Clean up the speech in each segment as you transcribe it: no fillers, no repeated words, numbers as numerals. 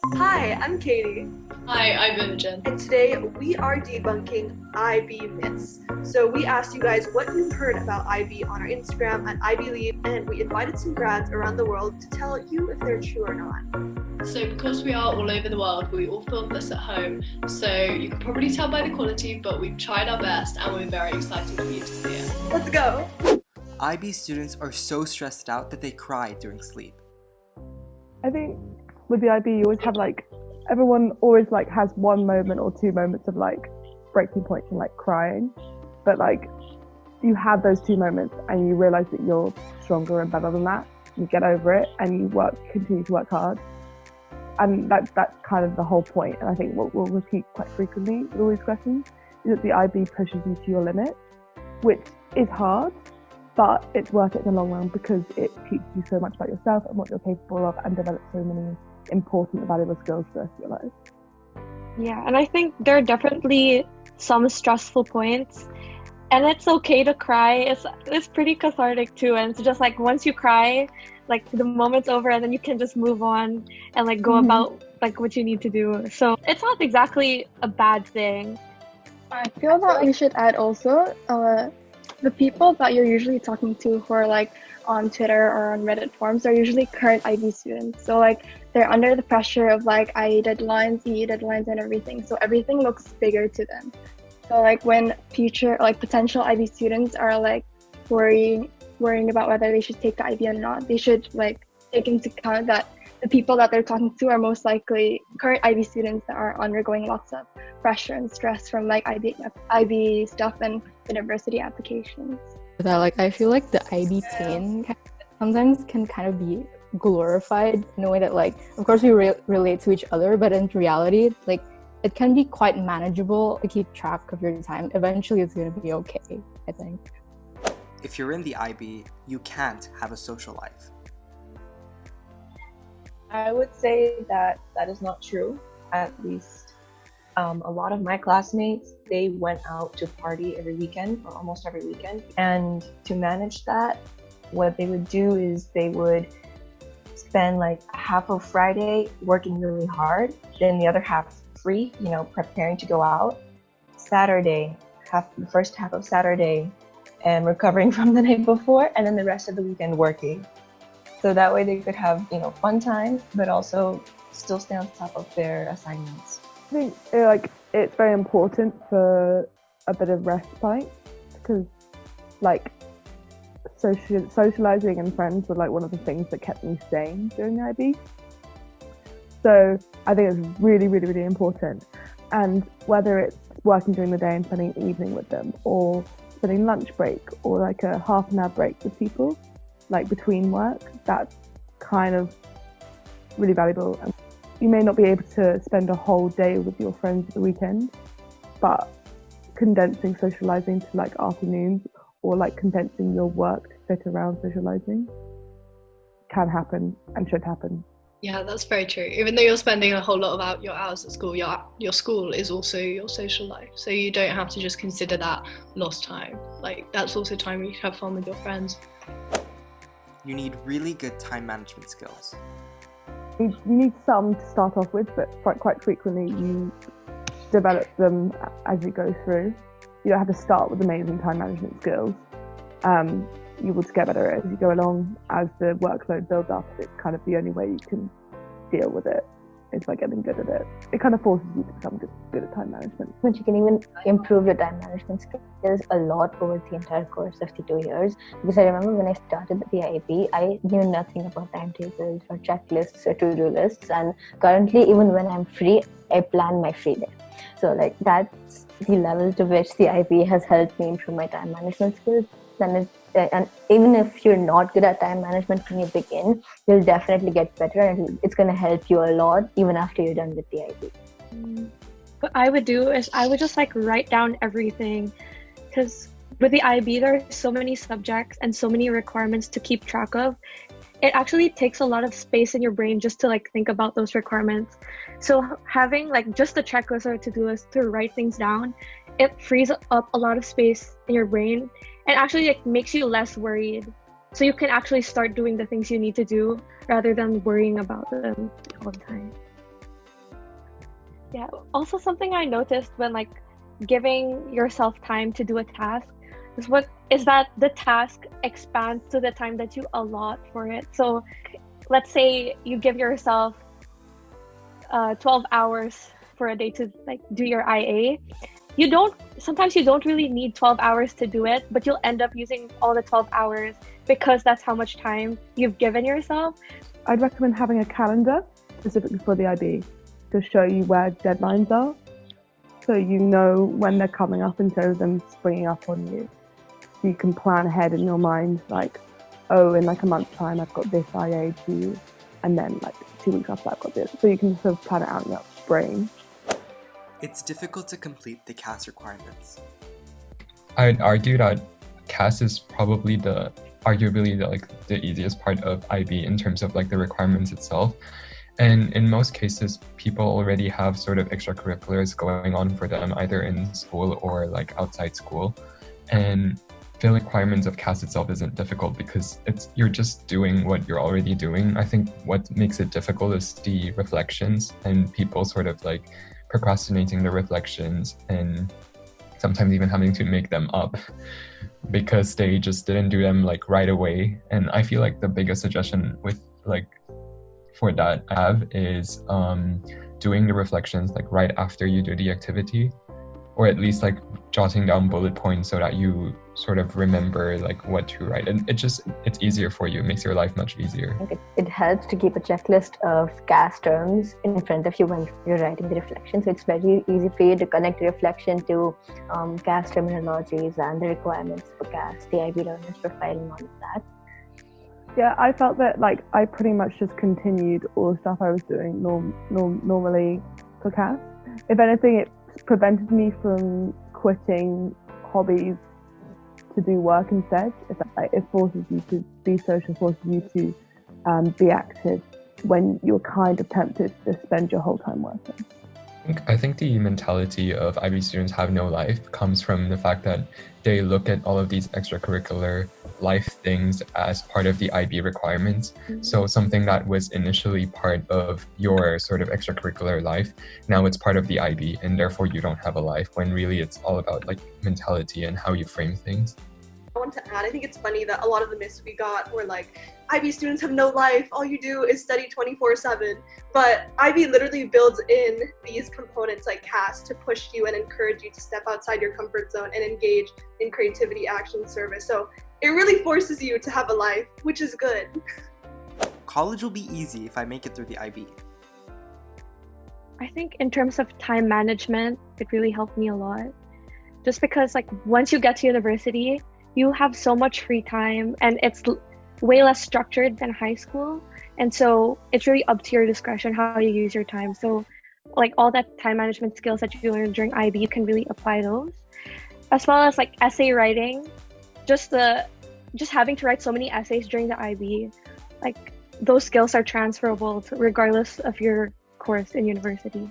Hi, I'm Katie, Hi, I'm Imogen. and today we are debunking IB myths. So we asked you guys what you heard about IB on our Instagram at IBlieve, and we invited some grads around the world to tell you if they're true or not. So because we are all over the world, we all filmed this at home, so you can probably tell by the quality, but we've tried our best and we're very excited for you to see it. Let's go! IB students are so stressed out that they cry during sleep. I think with the IB, you always have everyone always has one moment or two moments of breaking points and crying, but you have those two moments and you realize that you're stronger and better than that. You get over it and you continue to work hard, and that's kind of the whole point. And I think what we'll repeat quite frequently with all these questions is that the IB pushes you to your limit, which is hard. But it's worth it in the long run because it teaches you so much about yourself and what you're capable of and develops so many important and valuable skills for the rest of your life. Yeah, and I think there are definitely some stressful points, and it's okay to cry. It's pretty cathartic too, and it's just once you cry, the moment's over, and then you can just move on and go about what you need to do. So it's not exactly a bad thing. I feel that we should add also the people that you're usually talking to who are on Twitter or on Reddit forums are usually current IB students. So they're under the pressure of IE deadlines, EE deadlines, and everything. So everything looks bigger to them. So when future potential IB students are worrying about whether they should take the IB or not, they should take into account that the people that they're talking to are most likely current IB students that are undergoing lots of pressure and stress from IB stuff and university applications. That I feel the IB pain sometimes can kind of be glorified in a way that of course we relate to each other, but in reality it can be quite manageable to keep track of your time. Eventually it's going to be okay, I think. If you're in the IB, you can't have a social life. I would say that is not true. At least a lot of my classmates, they went out to party every weekend or almost every weekend. And to manage that, what they would do is they would spend half of Friday working really hard, then the other half free, preparing to go out. Saturday, the first half of Saturday and recovering from the night before, and then the rest of the weekend working. So that way they could have, fun time, but also still stay on top of their assignments. I think it's very important for a bit of respite because socializing and friends were one of the things that kept me sane during the IB. So I think it's really, really, really important. And whether it's working during the day and spending the evening with them, or spending lunch break, or a half an hour break with people, between work, that's kind of really valuable. And you may not be able to spend a whole day with your friends at the weekend, but condensing socializing to afternoons, or condensing your work to fit around socializing can happen and should happen. Yeah, that's very true. Even though you're spending a whole lot of your hours at school, your school is also your social life. So you don't have to just consider that lost time. That's also time where you can have fun with your friends. You need really good time management skills. You need some to start off with, but quite frequently you develop them as you go through. You don't have to start with amazing time management skills. You will just get better as you go along. As the workload builds up, it's kind of the only way you can deal with it. It's getting good at it. It kind of forces you to become good at time management. But you can even improve your time management skills a lot over the entire course of the 2 years. Because I remember when I started the IB, I knew nothing about timetables or checklists or to-do lists. And currently, even when I'm free, I plan my free day. So that's the level to which the IB has helped me improve my time management skills. And even if you're not good at time management when you begin, you'll definitely get better, and it's going to help you a lot even after you're done with the IB. What I would do is I would just write down everything, because with the IB there are so many subjects and so many requirements to keep track of. It actually takes a lot of space in your brain just to think about those requirements. So having just a checklist or a to-do list to write things down, it frees up a lot of space in your brain and actually makes you less worried. So you can actually start doing the things you need to do rather than worrying about them all the time. Yeah. Also, something I noticed when like giving yourself time to do a task is that the task expands to the time that you allot for it. So, let's say you give yourself 12 hours for a day to like do your IA. Sometimes you don't really need 12 hours to do it, but you'll end up using all the 12 hours because that's how much time you've given yourself. I'd recommend having a calendar specifically for the IB to show you where deadlines are, so you know when they're coming up instead of them springing up on you. So you can plan ahead in your mind, like, oh, in like a month's time I've got this IA due, and then like 2 weeks after I've got this. So you can sort of plan it out in your brain. It's difficult to complete the CAS requirements. I'd argue that CAS is probably arguably the easiest part of IB in terms of like the requirements itself. And in most cases, people already have sort of extracurriculars going on for them, either in school or like outside school. And the requirements of CAS itself isn't difficult because you're just doing what you're already doing. I think what makes it difficult is the reflections and people sort of like procrastinating the reflections and sometimes even having to make them up because they just didn't do them like right away. And I feel like the biggest suggestion for that I have is doing the reflections like right after you do the activity, or at least like jotting down bullet points so that you sort of remember like what to write, and it's easier for you. It makes your life much easier. I think it helps to keep a checklist of CAS terms in front of you when you're writing the reflection, so it's very easy for you to connect the reflection to CAS terminologies and the requirements for CAS, the IB learner's profile and all of that. Yeah, I felt that like I pretty much just continued all the stuff I was doing normally for CAS. If anything, it prevented me from quitting hobbies to do work instead. It forces you to be social, forces you to be active when you're kind of tempted to spend your whole time working. I think the mentality of IB students have no life comes from the fact that they look at all of these extracurricular life things as part of the IB requirements. Mm-hmm. So something that was initially part of your sort of extracurricular life, now it's part of the IB, and therefore you don't have a life, when really it's all about like mentality and how you frame things. I want to add, I think it's funny that a lot of the myths we got were like, IB students have no life, all you do is study 24/7. But IB literally builds in these components like CAS to push you and encourage you to step outside your comfort zone and engage in creativity, action, service. So it really forces you to have a life, which is good. College will be easy if I make it through the IB. I think in terms of time management, it really helped me a lot. Just because like once you get to university, you have so much free time and it's way less structured than high school. And so it's really up to your discretion how you use your time. So like all that time management skills that you learn during IB, you can really apply those. As well as like essay writing, just having to write so many essays during the IB, like those skills are transferable regardless of your course in university.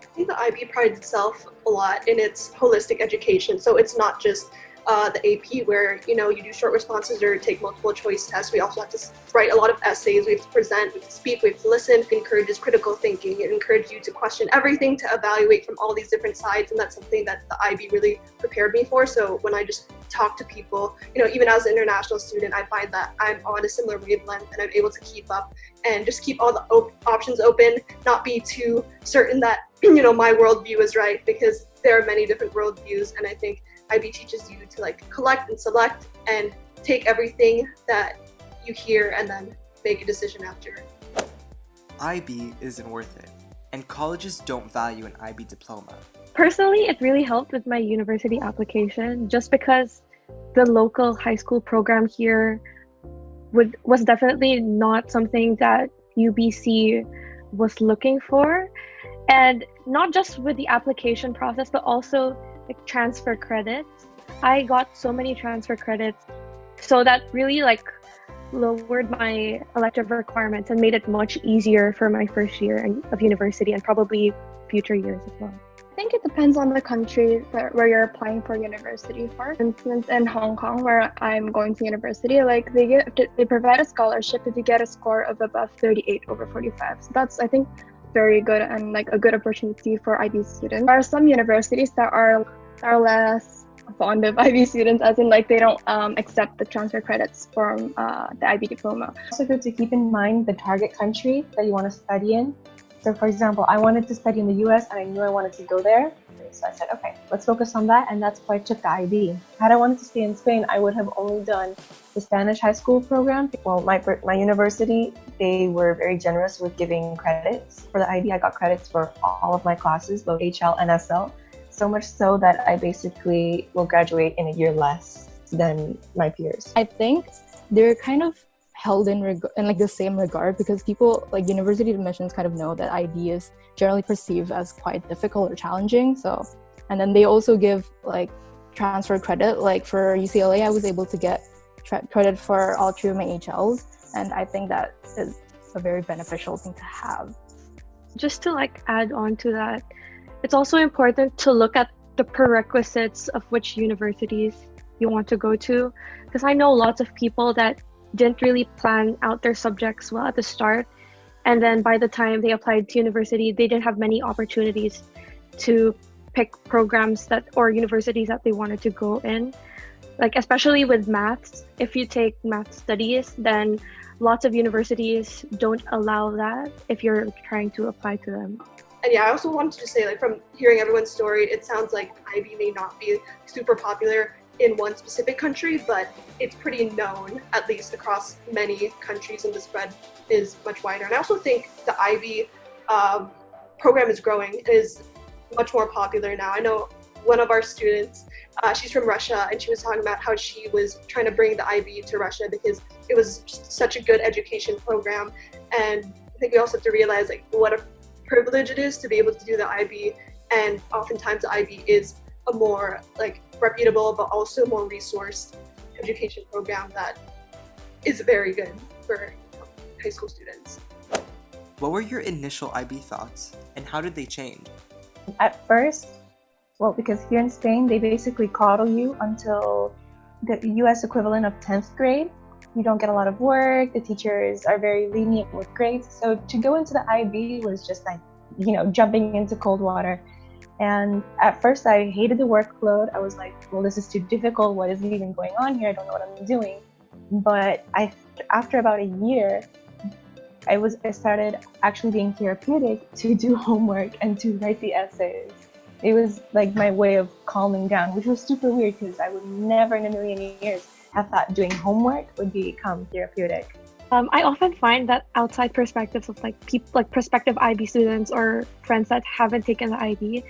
I think the IB prides itself a lot in its holistic education. So it's not just the AP where, you do short responses or take multiple choice tests. We also have to write a lot of essays. We have to present, we have to speak, we have to listen. It encourages critical thinking. It encourages you to question everything, to evaluate from all these different sides. And that's something that the IB really prepared me for. So when I just talk to people, even as an international student, I find that I'm on a similar wavelength and I'm able to keep up and just keep all the options open, not be too certain that, my worldview is right, because there are many different worldviews. And I think IB teaches you to collect and select and take everything that you hear and then make a decision after. IB isn't worth it, and colleges don't value an IB diploma. Personally, it really helped with my university application just because the local high school program here was definitely not something that UBC was looking for. And not just with the application process, but also transfer credits. I got so many transfer credits, so that really lowered my elective requirements and made it much easier for my first year of university and probably future years as well. I think it depends on the country where you're applying for university for. For instance, in Hong Kong, where I'm going to university, they provide a scholarship if you get a score of above 38/45. So that's, I think, very good and like a good opportunity for IB students. There are some universities that are less fond of IB students, as in like they don't accept the transfer credits from the IB diploma. Also good to keep in mind the target country that you want to study in. So for example, I wanted to study in the US and I knew I wanted to go there. So I said, okay, let's focus on that, and that's why I took the IB. Had I wanted to stay in Spain, I would have only done the Spanish high school program. Well, my university, they were very generous with giving credits. For the IB, I got credits for all of my classes, both HL and SL. So much so that I basically will graduate in a year less than my peers. I think they're kind of held in like the same regard, because people like university admissions kind of know that IB is generally perceived as quite difficult or challenging. So, and then they also give like transfer credit. Like for UCLA, I was able to get credit for all 3 of my HLs, and I think that is a very beneficial thing to have. Just to like add on to that, it's also important to look at the prerequisites of which universities you want to go to, because I know lots of people that didn't really plan out their subjects well at the start, and then by the time they applied to university, they didn't have many opportunities to pick programs that or universities that they wanted to go in. Like especially with maths, if you take math studies, then lots of universities don't allow that if you're trying to apply to them. And yeah, I also wanted to say, like, from hearing everyone's story, it sounds like IB may not be super popular in one specific country, but it's pretty known, at least across many countries, and the spread is much wider. And I also think the IB program is growing, it is much more popular now. I know one of our students, she's from Russia, and she was talking about how she was trying to bring the IB to Russia because it was just such a good education program. And I think we also have to realize like what a privilege it is to be able to do the IB, and oftentimes the IB is a more like reputable but also more resourced education program that is very good for high school students. What were your initial IB thoughts, and how did they change? At first, well, because here in Spain, they basically coddle you until the US equivalent of 10th grade. You don't get a lot of work, the teachers are very lenient with grades. So to go into the IB was just like, jumping into cold water. And at first I hated the workload. I was like, well, this is too difficult. What is even going on here? I don't know what I'm doing. But after about a year, I started actually being therapeutic to do homework and to write the essays. It was like my way of calming down, which was super weird because I would never in a million years have thought doing homework would become therapeutic. I often find that outside perspectives of like people, like prospective IB students or friends that haven't taken the IB,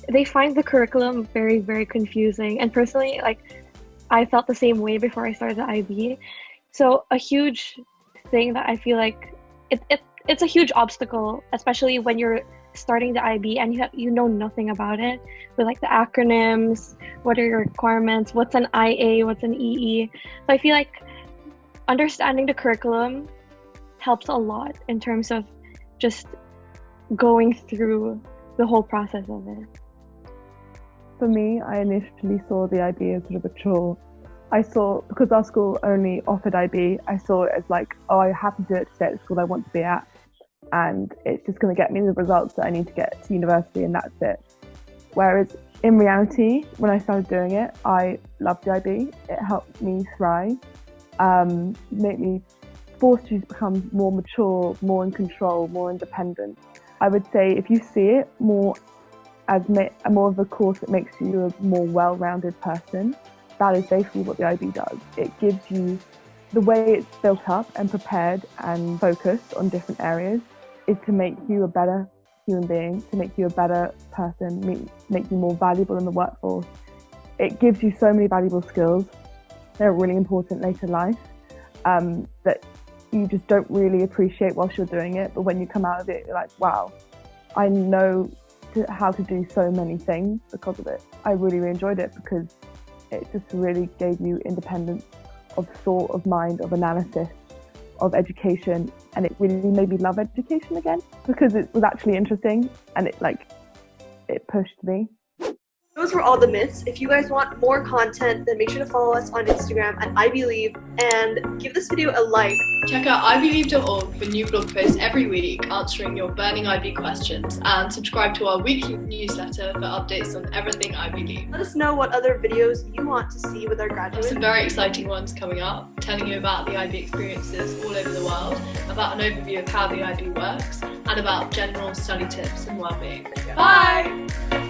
they find the curriculum very, very confusing. And personally, like I felt the same way before I started the IB. So a huge thing that I feel like it's a huge obstacle, especially when you're starting the IB and you know nothing about it, with like the acronyms, what are your requirements, what's an IA, what's an EE. So I feel like understanding the curriculum helps a lot in terms of just going through the whole process of it. For me, I initially saw the IB as sort of a chore. Because our school only offered IB, I saw it as like, oh, I have to do it to stay at the school I want to be at, and it's just going to get me the results that I need to get to university, and that's it. Whereas in reality, when I started doing it, I loved the IB. It helped me thrive, made me forced you to become more mature, more in control, more independent. I would say if you see it more as more of a course that makes you a more well-rounded person, that is basically what the IB does. It gives you, the way it's built up and prepared and focused on different areas is to make you a better human being, to make you a better person, make you more valuable in the workforce. It gives you so many valuable skills that are really important later in life, that you just don't really appreciate whilst you're doing it. But when you come out of it, you're like, wow, I know how to do so many things because of it. I really, really enjoyed it because it just really gave you independence of thought, of mind, of analysis, of education, and it really made me love education again because it was actually interesting and it pushed me. Those were all the myths. If you guys want more content, then make sure to follow us on Instagram at IBlieve and give this video a like. Check out IBlieve.org for new blog posts every week answering your burning IB questions, and subscribe to our weekly newsletter for updates on everything IBlieve. Let us know what other videos you want to see with our graduates. Some very exciting ones coming up, telling you about the IB experiences all over the world, about an overview of how the IB works, and about general study tips and well-being. Bye!